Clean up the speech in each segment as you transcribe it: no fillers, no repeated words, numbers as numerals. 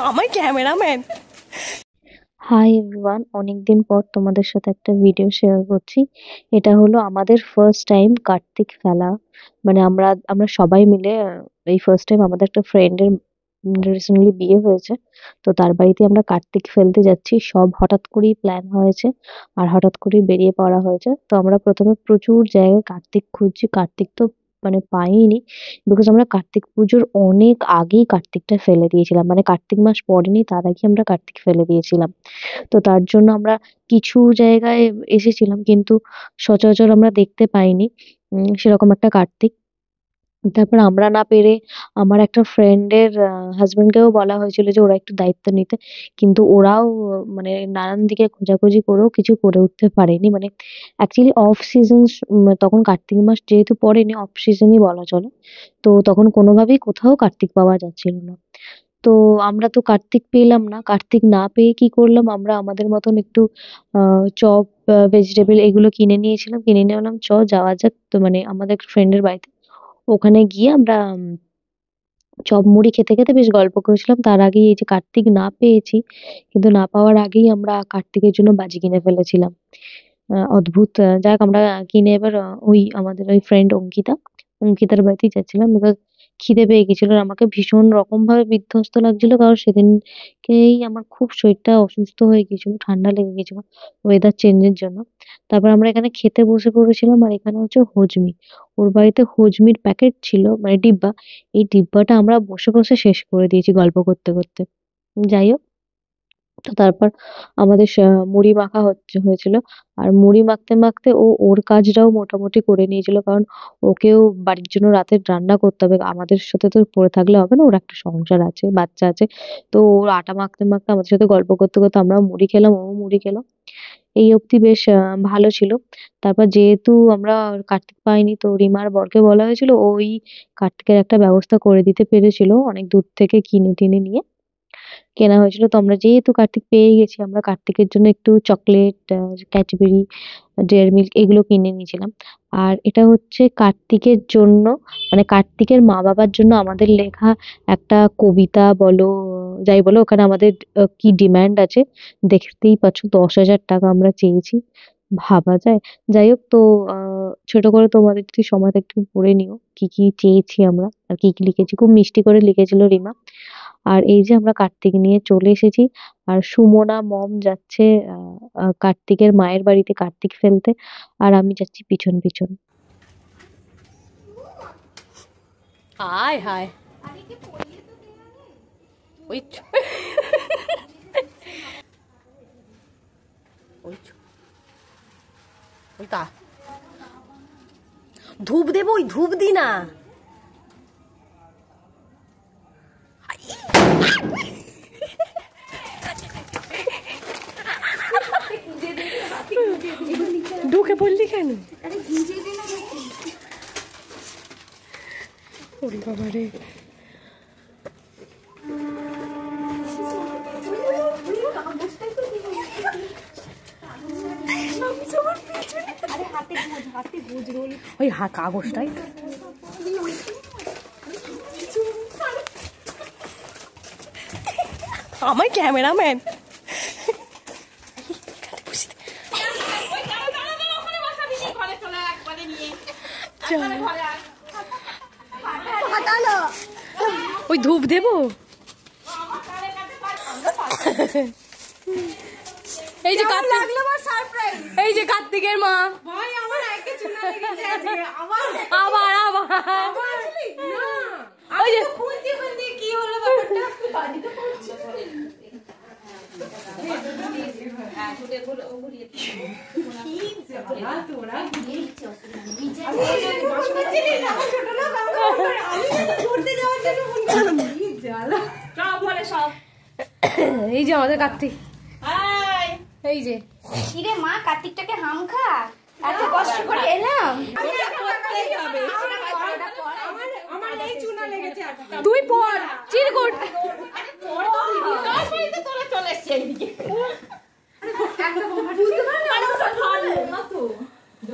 আমার cameraman. Hi everyone, অনেকদিন পর তোমাদের সাথে একটা ভিডিও শেয়ার করছি। এটা হলো আমাদের ফার্স্ট টাইম কার্তিক ফেলা। মানে আমরা আমরা সবাই মিলে এই ফার্স্ট টাইম আমাদের একটা ফ্রেন্ডের রিসেন্টলি বিয়ে হয়েছে। তো তার বাড়িতে আমরা কার্তিক ফেলতে যাচ্ছি, সব হঠাৎ করেই প্ল্যান হয়েছে আর হঠাৎ করেই বেরিয়ে পড়া হয়েছে। তো আমরা প্রথমে প্রচুর জায়গায় কার্তিক খুঁজছি, কার্তিক তো মানে পাইনি, বিকজ আমরা কার্তিক পুজোর অনেক আগেই কার্তিকটা ফেলে দিয়েছিলাম, মানে কার্তিক মাস পড়েনি তার আগে আমরা কার্তিক ফেলে দিয়েছিলাম। তো তার জন্য আমরা কিছু জায়গায় এসেছিলাম, কিন্তু সচরাচর আমরা দেখতে পাইনি সেরকম একটা কার্তিক। তারপর আমরা না পেরে আমার একটা ফ্রেন্ডের হাজবেন্ডকেও বলা হয়েছিল যে ওরা একটু দায়িত্ব নিতে, কিন্তু ওরাও মানে নানান দিকে খোঁজাখুঁজি করেও কিছু করে উঠতে পারেনি। মানে অ্যাকচুয়ালি অফ সিজন, তখন কার্তিক মাস যেহেতু পড়েনি, অফ সিজনই বলা চলে। তো তখন কোনোভাবেই কোথাও কার্তিক পাওয়া যাচ্ছিল না। তো আমরা তো কার্তিক পেলাম না, কার্তিক না পেয়ে কি করলাম, আমরা আমাদের মতন একটু চপ, ভেজিটেবল এগুলো কিনে নিয়েছিলাম, কিনে নিয়ে বললাম চ যাওয়া যাক। তো মানে আমাদের ফ্রেন্ডের বাড়িতে, ওখানে গিয়ে আমরা চপ মুড়ি খেতে খেতে বেশ গল্প করছিলাম। তার আগেই এই যে কার্তিক না পেয়েছি, কিন্তু না পাওয়ার আগেই আমরা কার্তিকের জন্য বাজি কিনে ফেলেছিলাম। অদ্ভুত। যাক আমরা কিনে এবার ওই আমাদের ওই ফ্রেন্ড অঙ্কিতার বাড়িতেই যাচ্ছিলাম, বিকজ খিদে পেয়ে গেছিল আর আমাকে ভীষণ রকম ভাবে বিধ্বস্ত লাগছিল, কারণ সেদিনকেই আমার খুব শরীরটা অসুস্থ হয়ে গেছিল, ঠান্ডা লেগে গেছিল ওয়েদার চেঞ্জের জন্য। তারপর আমরা এখানে খেতে বসে পড়েছিলাম, আর এখানে হচ্ছে হজমি। ওর বাড়িতে হজমির প্যাকেট ছিল, মানে ডিব্বা। এই ডিব্বাটা আমরা বসে বসে শেষ করে দিয়েছি গল্প করতে করতে। যাই হোক, তো তারপর আমাদের মুড়ি মাখা হয়েছিল। আর মুড়ি মাখতে মাখতে ও ওর কাজটাও মোটামুটি করে নিয়েছিল, কারণ ওকেও বাড়ির জন্য রাতের রান্না করতে হবে, আমাদের সাথে তো পড়ে থাকলে হবে না, ওর একটা সংসার আছে, বাচ্চা আছে। তো ওর আটা মাখতে মাখতে আমাদের সাথে গল্প করতে করতে আমরাও মুড়ি খেলাম, ও মুড়ি খেলো। এই অবধি বেশ ভালো ছিল। তারপর যেহেতু আমরা কার্তিক পাইনি, তো রিমার বরকে বলা হয়েছিল, ওই কার্তিকের একটা ব্যবস্থা করে দিতে পেরেছিল, অনেক দূর থেকে কিনে টিনে নিয়ে কেনা হয়েছিল। তো আমরা যেহেতু কার্তিক পেয়ে গেছি, আমরা কার্তিকের জন্য একটু চকলেট, ক্যাডবেরি, ডেয়ারি মিল্ক এগুলো কিনে নিয়েছিলাম। আর এটা হচ্ছে কার্তিকের জন্য, মানে কার্তিকের মা বাবার জন্য আমাদের লেখা একটা কবিতা বলো, যাই বলো, ওখানে আমাদের কি ডিমান্ড আছে দেখতেই পাচ্ছ, 10,000 টাকা আমরা চেয়েছি। ভাবা যায়। যাই হোক, তো ছোট করে তোমাদের যদি সময় একটু পড়ে নিও কি কি চেয়েছি আমরা আর কি কি লিখেছি, খুব মিষ্টি করে লিখেছিল রিমা। আর এই যে আমরা কার্তিক নিয়ে চলে এসেছি, আর সুমনা মম যাচ্ছে কার্তিকের মায়ের বাড়িতে কার্তিক ফেলতে, আর আমি যাচ্ছি পিছন পিছন। হায় হায়, ওই ওই তা ধূপ দেবো, ওই ধূপ দি না। ঢুকে পড়লি কেন? ওরে বাবা রে, ওই কাগজটাই আমার ক্যামেরাম্যান। ওই ধূপ দেবো। এই যে এই যে কার্তিকের মা, আবার আবার ওই যে কি হলো এই যে আমাদের কার্তিক, এই যে কিরে মা, কার্তিকটাকে হাম খা, এত কষ্ট করে এলাম। তুই পড় চিরকুট।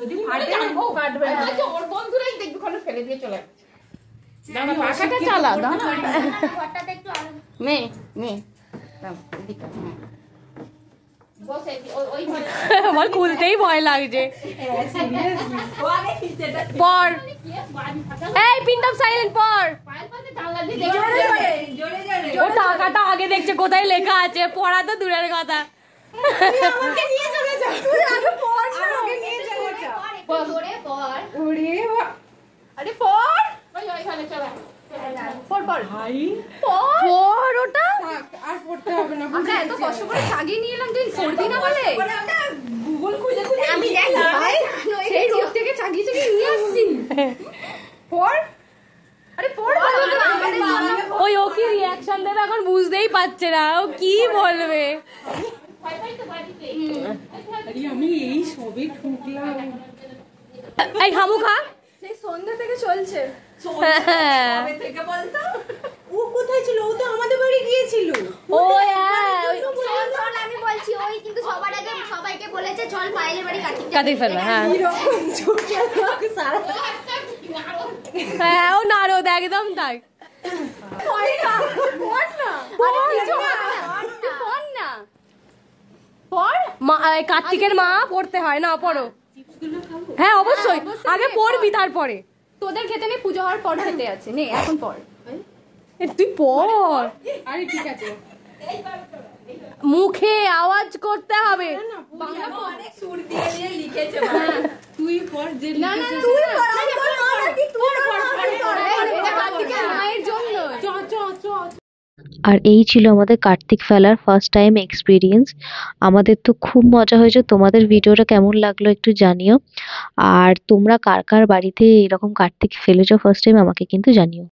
যদি ফাটে ও কাটবে না। আচ্ছা ওর বন্ধুরাই দেখবি কোনো ফেলে দিয়ে চলে যাচ্ছে। দাঁড়া পাখাটা চালা দাঁড়া। ঘরটাতে একটু আলো নে নে দাও, এদিকে, হ্যাঁ। বসে ওই ঘরে আমার খুলতেই ভয় লাগছে। পর এই পিন্টাম সাইলেন্ট পর। পায়ের পাশে জানলা দিয়ে দেখে ও টাকাটা আগে দেখছে কোথায় লেখা আছে, পড়া তো দূরের কথা। আমাকে নিয়ে চলে যাও তুই আগে পড় না আমাকে নিয়ে চলে যাও পড় জোরে পড় ওরে আরে পড় ওই ঘরে চলে পড় পড় ভাই পড় পর ওটা আর পড়তে হবে না। আমরা এত কষ্ট করে ছাগিয়ে নিয়ে এলাম তুই পড়বি না বলে গুগল খুঁজে খুঁজে আমি দেখ ভাই সেই রোড থেকে ছাগিয়ে ছাগিয়ে নিয়ে আসছি পড় আরে পড় আমাদের জন্য ওই ও কি রিয়াকশন দেবে এখন বুঝতেই পারছে না, ও কি বলবে। ভয় পাই তো বাড়িতে আরে আমি এই সবে ঢুকলাম। এই হামু খা। সেই সন্ধ্যা থেকে চলছে কবে থেকে বলতো? ও কোথায় ছিল? ও তো আমাদের বাড়ি গিয়েছিল। ও হ্যাঁ ওই চল আমি বলছি ওই কিন্তু সবার আগে সবাইকে বলেছে চল পায়েলের বাড়ি কাটিয়ে ফেলবে। হ্যাঁ এরকম ছোটে সারা হ্যাঁ ও নারদ একদম তাই। পড় না আরে কিছু না পড় না পড় মা কার্তিকের মা পড়তে হয় না, পড়ো। হ্যাঁ অবশ্যই আগে পড়বি তারপরে। তোদের খেতে নেই পুজো হওয়ার পর খেতে আছে নে এখন পড় এ তুই পড়, আরে ঠিক আছে। মুখে আওয়াজ করতে হবে। বাংলা অনেক সুর দিয়ে দিয়ে লিখেছে। তুই পড় যে না না তুই পড় আমি তোর মা নাকি তুই পড় এটা কার্তিকের মায়ের জন্য চ চ চ। আর এই ছিল আমাদের কার্তিক ফেলার ফার্স্ট টাইম এক্সপিরিয়েন্স। আমাদের তো খুব মজা হয়েছে। তোমাদের ভিডিওটা কেমন লাগলো একটু জানিও। আর তোমরা কার কার বাড়িতে এরকম কার্তিক ফেলেছো ফার্স্ট টাইম আমাকে কিন্তু জানিও।